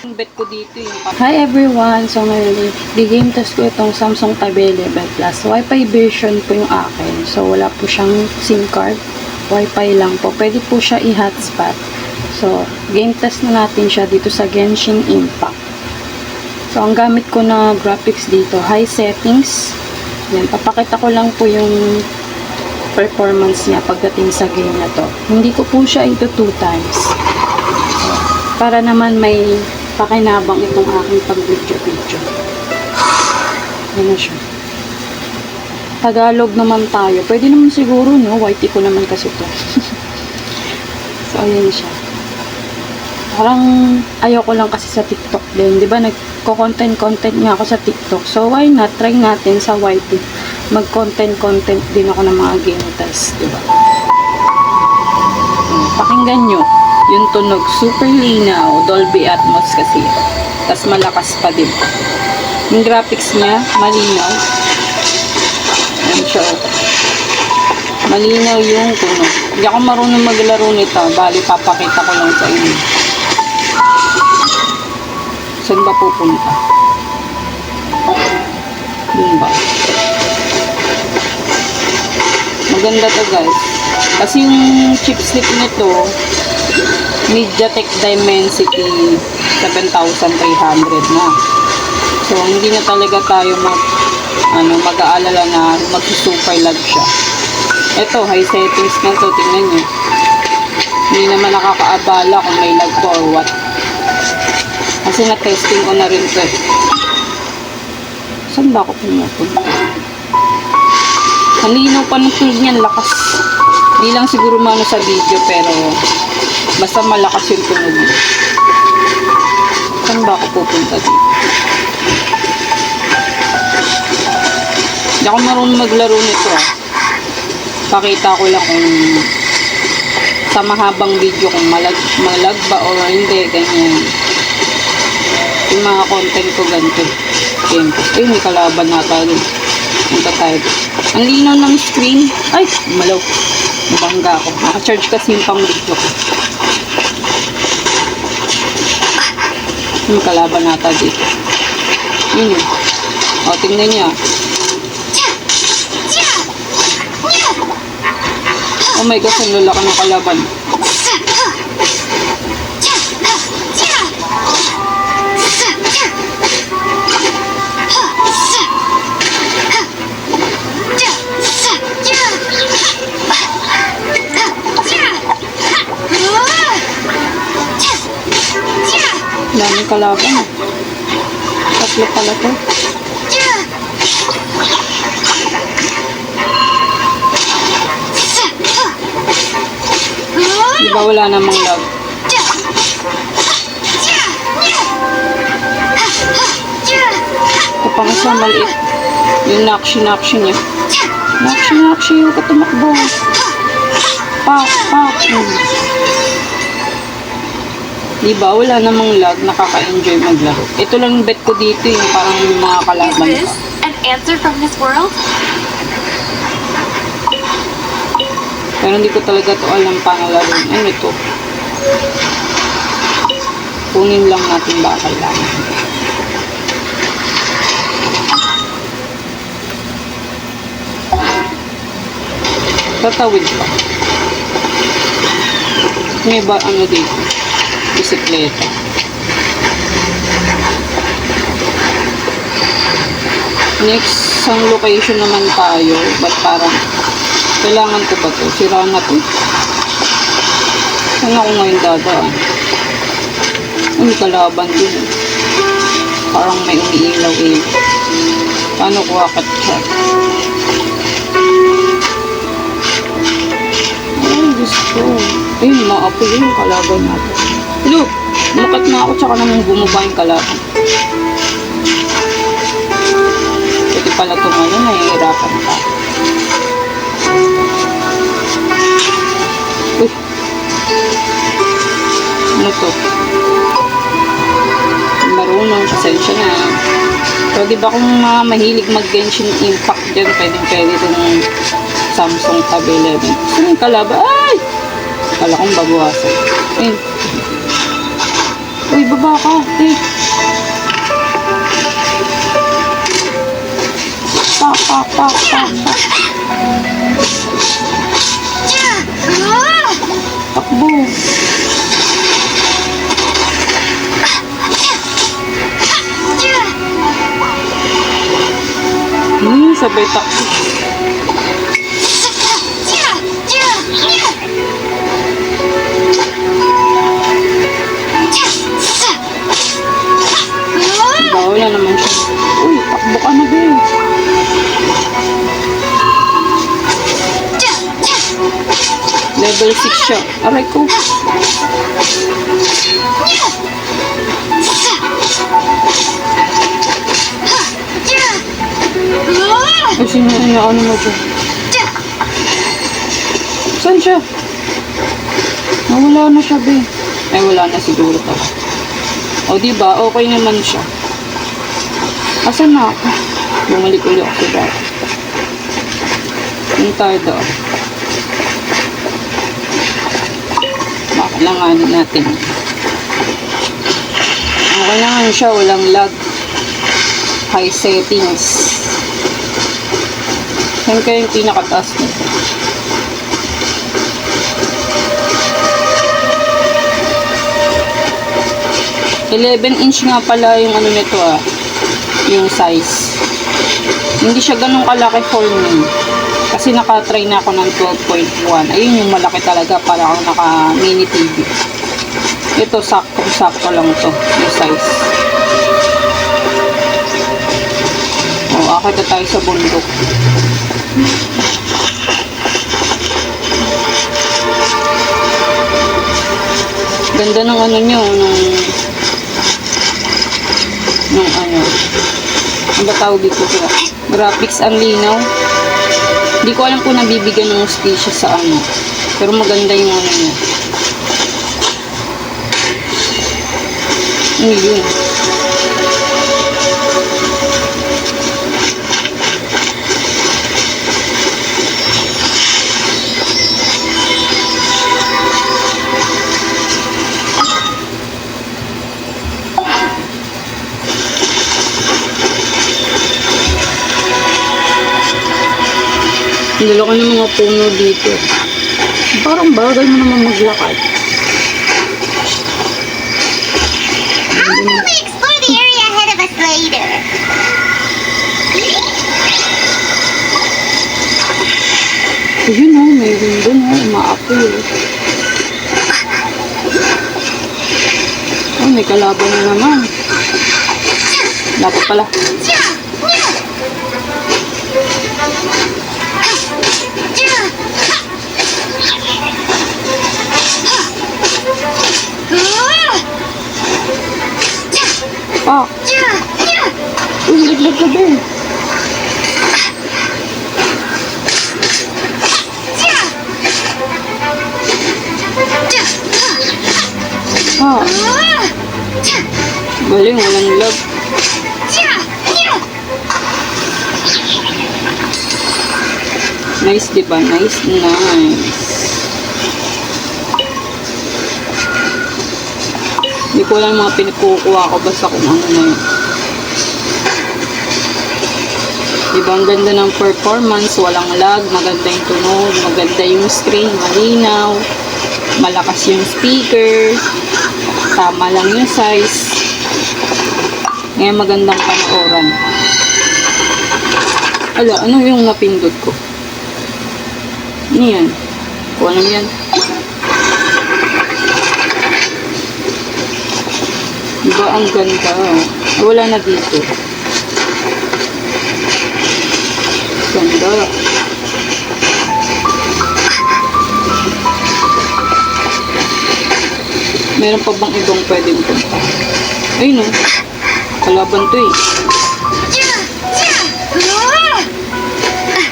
Yung bet ko dito yung... Hi everyone! So ngayon, di-game test ko itong Samsung Tab 11 Plus. Wi-Fi version po yung akin. So wala po siyang SIM card. Wi-Fi lang po. Pwede po siya i-hotspot. So, game test na natin siya dito sa Genshin Impact. So, ang gamit ko na graphics dito, high settings. Yan, papakita ko lang po yung performance niya pagdating sa game na to. Hindi ko po siya ito 2 times. So, para naman may pakinabang itong aking pag-video. Yan na siya. Tagalog naman tayo. Pwede naman siguro, no? YT ko naman kasi to. So, ayan siya. Parang ayoko lang kasi sa TikTok din. Di ba nagko-content nga ako sa TikTok. So, why not? Try natin sa YT. Mag-content din ako ng mga game test. Di ba? Pakinggan nyo. Yung tunog. Super linaw. Dolby Atmos kasi. Tas malakas pa din. Yung graphics niya, malinaw. Ayan siya. Malinaw yung tunog. Hindi ako marunong maglaro nito. Bali, papakita ko lang sa inyo. Saan ba pupunta? Dun ba? Maganda to guys. Kasi yung chipset nito, MediaTek Dimensity 7300 na. So, hindi na talaga tayo mag-aalala na mag-super lag siya. Ito, high settings na to. Tingnan nyo. Hindi naman nakakaabala kung may lag po or what. Kasi na-testing ko na rin to. Saan ba ako pumupunta? Halinaw pa ng tunog niyan, lakas. Hindi lang siguro mano sa video, pero basta malakas yung tunog niya. Saan ba ako pupunta dito? Hindi ako marunong maglaro nito Pakita ko lang kung sa mahabang video kung malag ba o hindi, ganyan. Yung mga content ko ganito. Ay, may kalaban na tayo. Punta tayo. Ang linaw ng screen. Ay, malaw. Nabangga ako. Naka-charge kasi yung pang video ko. May kalaban na tayo dito. Yun yun. O, tingnan niya. Oh my gosh, ang lalaki ng kalaban. Daming kalaban. Tatlo pala to. Diba wala namang lag? Ito pang isa maliit. Yung nakshi niya. Nakshi yung katumakbo. Pak. Diba wala namang lag, nakaka-enjoy maglaro. Ito lang bet ko dito yung parang mga kalaban. Is this an answer from this world? Pero hindi ko talaga ito alam paano laro. Ano ito? Kunin lang natin ba kailangan. Tatawid pa. May ba ano dito? Bisikleta. Next, ang location naman tayo. Ba't parang kailangan ko ba ito? Sira na ito. Saan ako ngayon dadaan? May kalaban din. Parang may umiilaw-ilaw. Paano ko akit siya? Ay, Diyos ko. Ayun, maapoy yung kalaban natin. Look! Lukat na ako tsaka naman bumaba yung kalaban. Pwede pala tumano, nahihirapan pa. Uy! Ano to? Marunong, pasensya na. So, diba kung mga mahilig mag-Genshin Impact dyan, pwede itong Samsung Tab 11. Saan yung kalaban? Ay! Kala kong babawasan. Ayun. Uy, baba ka. Eh. Pak, pak, pak, pak, pak. Takbo. Sabay takbo. Bawal na naman siya. Uy, takbo ka na din. Level 6 siya. Aray ko. Kasi na ano mo dyan. Saan siya? Nawala na siya, be. Ay, wala na siguro pa. O, diba? Okay naman siya. Asan na ako? Bumalik ulit ako sa dati. Yung tayo daw. Kailanganin natin. Okay naman siya. Walang lag. High settings. Saan kaya yung pinakataas nito? $11" nga pala yung ano nito yung size. Hindi siya ganun kalaki for me. Kasi nakatry na ako ng 12.1. Ayun yung malaki talaga para ako naka mini TV. Ito sakto lang to yung size. Akit na tayo sa bundok. Ganda ng ano nyo, nung ano, ang ba tawag dito sila? Graphics ang linaw. Hindi ko alam kung nabibigyan ng hustisya sa ano. Pero maganda yung ano niya. Ano yun? Ang laki ng mga puno dito. Parang bagay mo naman maglakad. I'll probably explore the area ahead of us later. Ayun o, mayroon dun o, umaapoy o. Oh, may kalaban na naman. Dapat pala. Ah! Uy, laglag ka din. Ah! Galing, walang lag. Nice, diba? Nice, nice. Hindi ko lang mga pinikukuha ko basta kung ano na yun. Diba, ang ganda ng performance, walang lag, maganda yung tunog, maganda yung screen, malinaw, malakas yung speaker, tama lang yung size. Ngayon magandang panooran. Ala, ano yung napindot ko? Ano yan? Kung ano yan? Diba ang ganda? Wala na dito. Ganda. Meron pa bang ibang pwedeng punta? Ayun o. Kalaban to eh.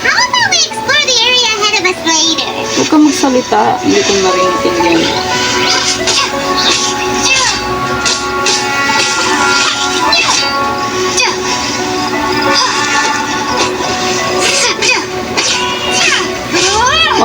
How about we explore the area ahead of us later? Huwag ka magsalita. Hindi ko marinig yan.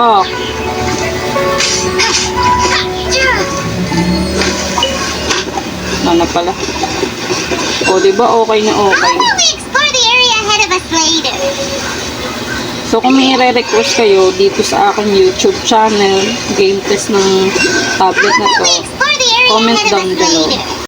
Oh. Sana pala. O, diba? Okay na okay. How about we explore the area ahead of us later? So, kung may re-request kayo dito sa aking YouTube channel, game test ng tablet na to, Explore the area comment ahead of down us below. later.